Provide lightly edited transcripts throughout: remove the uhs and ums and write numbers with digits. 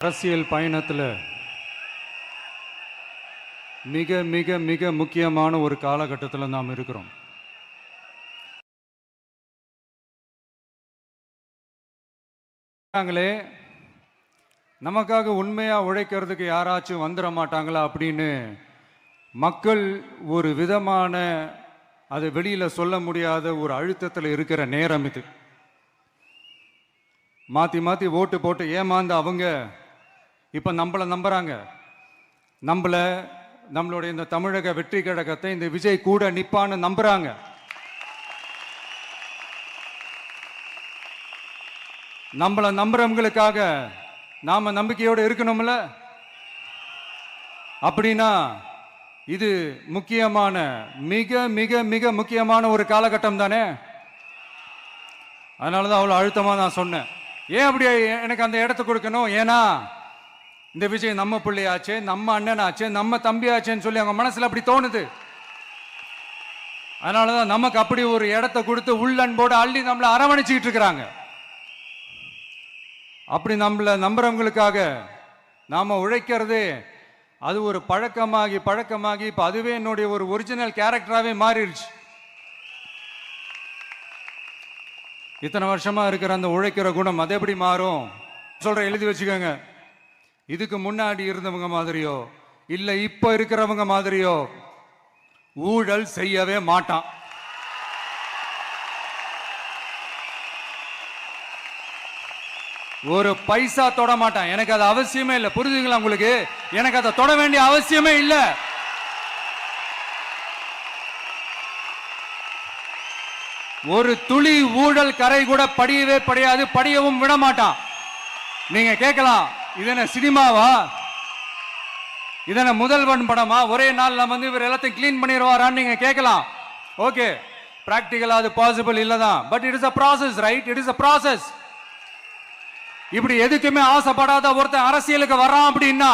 அரசியல் பயணத்தில் மிக மிக மிக முக்கியமான ஒரு காலகட்டத்தில் நாம் இருக்கிறோம். நமக்காக உண்மையா உழைக்கிறதுக்கு யாராச்சும் வந்துட மாட்டாங்களா அப்படின்னு மக்கள் ஒரு விதமான அதை வெளியில சொல்ல முடியாத ஒரு அழுத்தத்தில் இருக்கிற நேரம் இது. மாத்தி மாத்தி ஓட்டு போட்டு ஏமாந்து அவங்க இப்ப நம்மளை நம்புறாங்க. நம்மளுடைய இந்த தமிழக வெற்றி கழகத்தை இந்த விஜய் கூட நிப்பான்னு நம்புறாங்க. நம்மளை நம்புறவங்களுக்காக நாம நம்பிக்கையோடு இருக்கணும்ல. அப்படின்னா இது முக்கியமான மிக மிக மிக முக்கியமான ஒரு காலகட்டம் தானே. அதனாலதான் அவ்வளவு அழுத்தமா நான் சொன்னேன். ஏன் அப்படி எனக்கு அந்த இடத்தை கொடுக்கணும்? ஏன்னா இந்த விஜய் நம்ம பிள்ளையாச்சே, நம்ம அண்ணனாச்சே, நம்ம தம்பியாச்சேன்னு சொல்லி அவங்க மனசுல அப்படி தோணுது. அதனாலதான் நமக்கு அப்படி ஒரு இடத்தை கொடுத்து உள்ளன்போடு அள்ளி நம்மளை அரவணைச்சிக்கிட்டு இருக்கிறாங்க. அப்படி நம்மளை நம்புறவங்களுக்காக நாம உழைக்கிறதே அது ஒரு பழக்கமாகி இப்ப அதுவே என்னுடைய ஒரு ஒரிஜினல் கேரக்டராகவே மாறிடுச்சு. இத்தனை வருஷமா இருக்கிற அந்த உழைக்கிற குணம் அது எப்படி மாறும் சொல்ற, எழுதி வச்சுக்கோங்க. இதுக்கு முன்னாடி இருந்தவங்க மாதிரியோ இல்ல இப்ப இருக்கிறவங்க மாதிரியோ ஊழல் செய்யவே மாட்டான். ஒரு பைசா தொட மாட்டான். எனக்கு அது அவசியமே இல்லை. புரிஞ்சுங்களா உங்களுக்கு? எனக்கு அதை தொட வேண்டிய அவசியமே இல்லை. ஒரு துளி ஊழல் கரை கூட படியவே படியாது, படியவும் விட மாட்டான். நீங்க கேட்கலாம், இது என்ன சினிமாவா? இது என்ன முதல்வன் படமா? ஒரே நாள் நம்ம இவர் எல்லாத்தையும் கிளீன் பண்ணிடுவாரான்னு நீங்க கேட்கலாம். ஓகே, பிராக்டிகலா அது பாசிபிள் இல்லதான். But it is a process, right? It is a process. இப்படி எதுக்குமே ஆசைப்படாத ஒருத்தன் அரசியலுக்கு வர்றான் அப்படின்னா,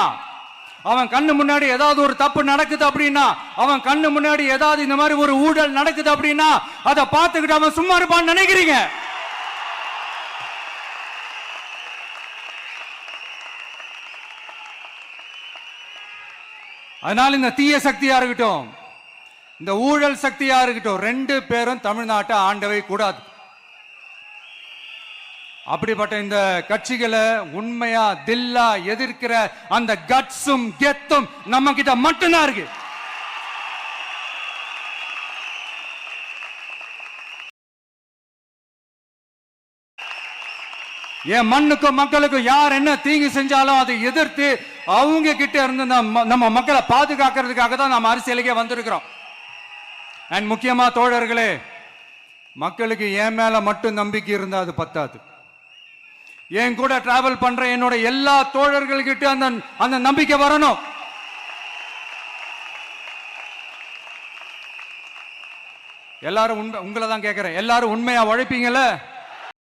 அவன் கண்ணு முன்னாடி ஏதாவது ஒரு தப்பு நடக்குது அப்படின்னா, அவன் கண்ணு முன்னாடி ஏதாவது இந்த மாதிரி ஒரு ஊழல் நடக்குது அப்படின்னா அதை பார்த்துக்கிட்டு அவன் சும்மா இருப்பான்னு நினைக்கிறீங்க? அதனால இந்த தீய சக்தியா இருக்கட்டும், இந்த ஊழல் சக்தியா இருக்கட்டும், ரெண்டு பேரும் தமிழ்நாட்டை ஆண்டவை கூடாது. அப்படிப்பட்ட இந்த கட்சிகளை உண்மையா தில்லா எதிர்க்கிற அந்த கட்ஸும் கெத்தும் நம்ம கிட்ட மட்டும்தான் இருக்கு. என் மண்ணுக்கும் மக்களுக்கும் யார் என்ன தீங்கு செஞ்சாலும் அதை எதிர்த்து அவங்க கிட்ட இருந்து நம்ம மக்களை பாதுகாக்கிறதுக்காக தான் நம்ம அரசியலுக்கே வந்திருக்கிறோம். அண்ட் முக்கியமா தோழர்களே, மக்களுக்கு என் மேல மட்டும் நம்பிக்கை இருந்தா அது பத்தாது. என் கூட டிராவல் பண்ற என்னோட எல்லா தோழர்கள்கிட்ட அந்த நம்பிக்கை வரணும். எல்லாரும் உங்களை தான் கேட்கிறேன், எல்லாரும் உண்மையா உழைப்பீங்கல்ல?